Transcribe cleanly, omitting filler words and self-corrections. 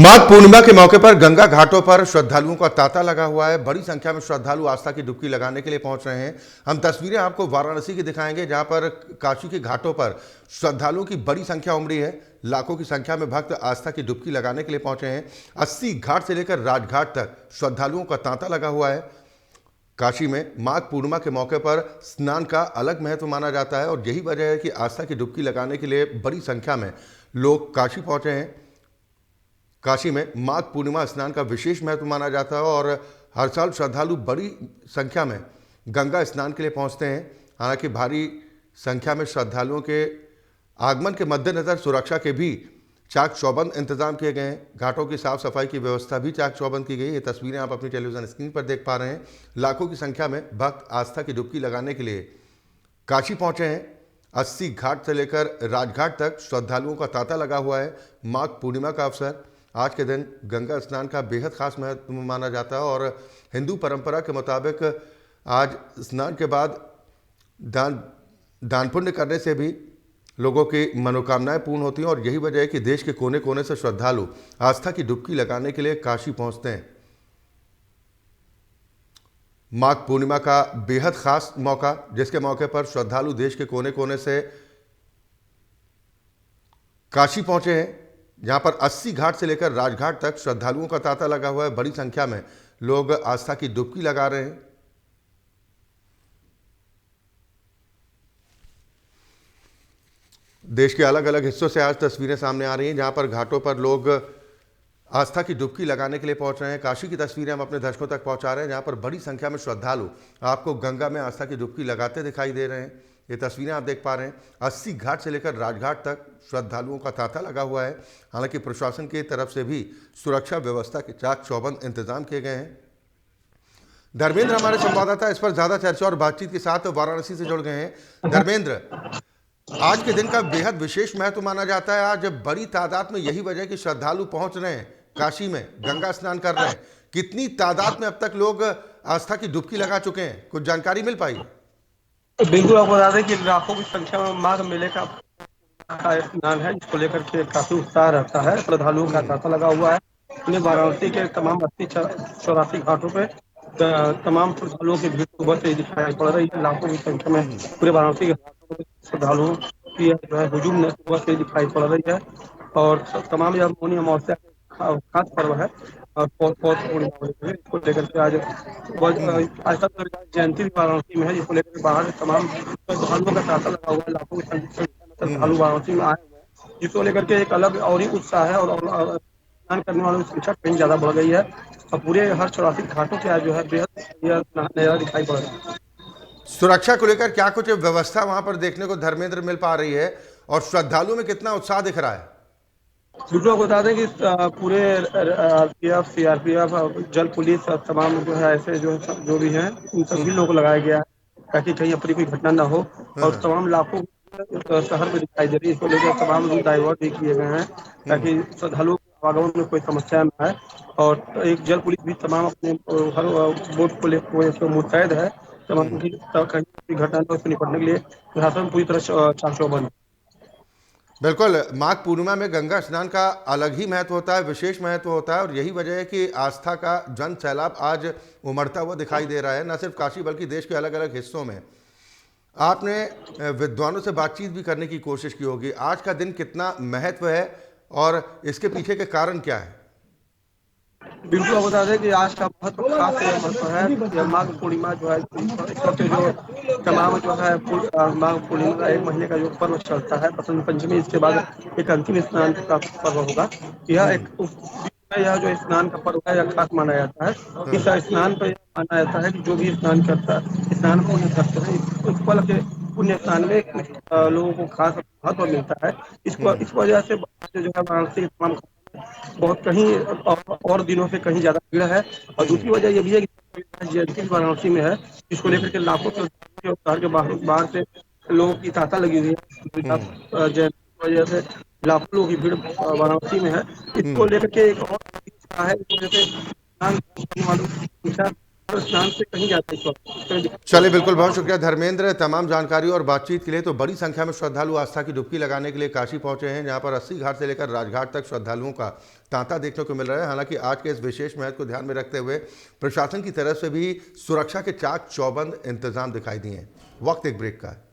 माघ पूर्णिमा के मौके पर गंगा घाटों पर श्रद्धालुओं का तांता लगा हुआ है। बड़ी संख्या में श्रद्धालु आस्था की डुबकी लगाने के लिए पहुंच रहे हैं। हम तस्वीरें आपको वाराणसी की दिखाएंगे, जहां पर काशी के घाटों पर श्रद्धालुओं की बड़ी संख्या उमड़ी है। लाखों की संख्या में भक्त आस्था की डुबकी लगाने के लिए पहुंचे हैं। 80 घाट से लेकर राजघाट तक श्रद्धालुओं का तांता लगा हुआ है। काशी में माघ पूर्णिमा के मौके पर स्नान का अलग महत्व माना जाता है और यही वजह है कि आस्था की डुबकी लगाने के लिए बड़ी संख्या में लोग काशी पहुंचे हैं। काशी में माघ पूर्णिमा स्नान का विशेष महत्व माना जाता है और हर साल श्रद्धालु बड़ी संख्या में गंगा स्नान के लिए पहुंचते हैं। हालांकि भारी संख्या में श्रद्धालुओं के आगमन के मद्देनज़र सुरक्षा के भी चाक चौबंद इंतजाम किए गए हैं। घाटों की साफ सफाई की व्यवस्था भी चाक चौबंद की गई। ये तस्वीरें आप अपनी टेलीविजन स्क्रीन पर देख पा रहे हैं। लाखों की संख्या में भक्त आस्था की डुबकी लगाने के लिए काशी पहुंचे हैं। 80 घाट से लेकर राजघाट तक श्रद्धालुओं का तांता लगा हुआ है। माघ पूर्णिमा का अवसर, आज के दिन गंगा स्नान का बेहद खास महत्व माना जाता है और हिंदू परंपरा के मुताबिक आज स्नान के बाद दान पुण्य करने से भी लोगों की मनोकामनाएं पूर्ण होती हैं और यही वजह है कि देश के कोने कोने से श्रद्धालु आस्था की डुबकी लगाने के लिए काशी पहुंचते हैं। माघ पूर्णिमा का बेहद खास मौका, जिसके मौके पर श्रद्धालु देश के कोने कोने से काशी पहुंचे हैं, जहां पर 80 घाट से लेकर राजघाट तक श्रद्धालुओं का तांता लगा हुआ है। बड़ी संख्या में लोग आस्था की डुबकी लगा रहे हैं। देश के अलग अलग हिस्सों से आज तस्वीरें सामने आ रही हैं, जहां पर घाटों पर लोग आस्था की डुबकी लगाने के लिए पहुंच रहे हैं। काशी की तस्वीरें हम अपने दर्शकों तक पहुंचा रहे हैं, जहां पर बड़ी संख्या में श्रद्धालु आपको गंगा में आस्था की डुबकी लगाते दिखाई दे रहे हैं। ये तस्वीरें आप देख पा रहे हैं। 80 घाट से लेकर राजघाट तक श्रद्धालुओं का तांता लगा हुआ है। हालांकि प्रशासन की तरफ से भी सुरक्षा व्यवस्था के चाक चौबंद इंतजाम किए गए हैं। धर्मेंद्र हमारे संवाददाता इस पर ज्यादा चर्चा और बातचीत के साथ वाराणसी से जुड़ गए हैं। धर्मेंद्र, आज के दिन का बेहद विशेष महत्व माना जाता है। आज बड़ी तादाद में, यही वजह कि श्रद्धालु पहुंच रहे हैं काशी में, गंगा स्नान कर रहे हैं। कितनी तादाद में अब तक लोग आस्था की डुबकी लगा चुके हैं, कुछ जानकारी मिल पाई? बिल्कुल, आपको बता दें कि लाखों की संख्या में माघ मेले का स्नान है, जिसको लेकर के काफी उत्साह रहता है। श्रद्धालुओं का तांता लगा हुआ है। अपने वाराणसी के तमाम 80-84 घाटों पे तमाम श्रद्धालुओं की भीड़ सुबह से ही दिखाई पड़ रही है। लाखों की संख्या में पूरे वाराणसी के घाटों पे श्रद्धालुओं की जो है हुजूम सुबह से ही दिखाई पड़ रही है। और तमाम यह मौनी अमावस्या खास पर्व है और पौष पूर्णिमा है, इसको लेकर के आज आज तक जयंती भी वाराणसी में है, जिसको लेकर के बाहर तमाम श्रद्धालुओं का तांता लगा हुआ है। लाखों की संख्या में श्रद्धालु वाराणसी में आए हुए हैं, जिसको लेकर के एक अलग और ही उत्साह है और स्नान करने वालों की संख्या कहीं ज्यादा बढ़ गई है और पूरे हर 84 घाटों के आज जो है बेहद यह नजारा दिखाई पड़ रहा है। सुरक्षा को लेकर क्या कुछ व्यवस्था वहां पर देखने को धर्मेंद्र मिल पा रही है और श्रद्धालुओं में कितना उत्साह दिख रहा है? बिल्कुल, आपको बता दें कि पूरे आरपीएफ, सीआरपीएफ, जल पुलिस और तमाम जो है ऐसे जो भी हैं, उन सभी लोगों को लगाया गया है ताकि कहीं अपनी कोई घटना ना हो। और तमाम लाखों शहर में दिखाई दे रही है, इसको लेकर तमाम रूट डाइवर्ट भी किए गए हैं ताकि श्रद्धालुओं के आवागमन में कोई समस्या न आए। और एक जल पुलिस भी तमाम अपने हर बोट को लेकर मुस्तैद है, तमाम की कहीं की घटना से निपटने के लिए प्रशासन पूरी तरह चाक चौबंद। बिल्कुल, माघ पूर्णिमा में गंगा स्नान का अलग ही महत्व होता है, विशेष महत्व होता है और यही वजह है कि आस्था का जन सैलाब आज उमड़ता हुआ दिखाई दे रहा है, न सिर्फ काशी बल्कि देश के अलग अलग हिस्सों में। आपने विद्वानों से बातचीत भी करने की कोशिश की होगी। आज का दिन कितना महत्व है और इसके पीछे के कारण क्या है? बिल्कुल, आप बता दें कि आज का महत्व खास महत्व है। यह माघ पूर्णिमा जो है, इस वक्त जो तमाम जो है माघ पूर्णिमा का 1 महीने का जो पर्व चलता है, बसंत पंचमी, इसके बाद एक अंतिम स्नान का पर्व होगा। यह जो स्नान का पर्व है, यह खास माना जाता है। इस स्नान पर माना जाता है कि जो भी स्नान करता है, स्नान पुण्य करते हैं, उस पल के पुण्य स्नान में लोगों को खास महत्व मिलता है। इस वजह से जो है वाराणसी के तमाम बहुत कहीं और दिनों से कहीं ज्यादा भीड़ है। और दूसरी वजह यह भी है कि जयंती वाराणसी में है, जिसको लेकर के लाखों शहर के बाहर से लोगों की तांता लगी हुई है। जयंती की वजह से लाखों लोगों की भीड़ वाराणसी में है। इसको लेकर के एक और है, इस वजह से स्नान करने वालों की संख्या स्नान से कहीं जाते इस वक्त कोई दिक्कत चलिए, नहीं बिल्कुल, बहुत शुक्रिया धर्मेंद्र तमाम जानकारी और बातचीत के लिए। तो बड़ी संख्या में श्रद्धालु आस्था की डुबकी लगाने के लिए काशी पहुंचे हैं, जहां पर 80 घाट से लेकर राजघाट तक श्रद्धालुओं का तांता देखने को मिल रहा है। हालांकि आज के इस विशेष महत्व को ध्यान में रखते हुए प्रशासन की तरफ से भी सुरक्षा के चाक चौबंद इंतजाम दिखाई दिए हैं। वक्त एक ब्रेक का है।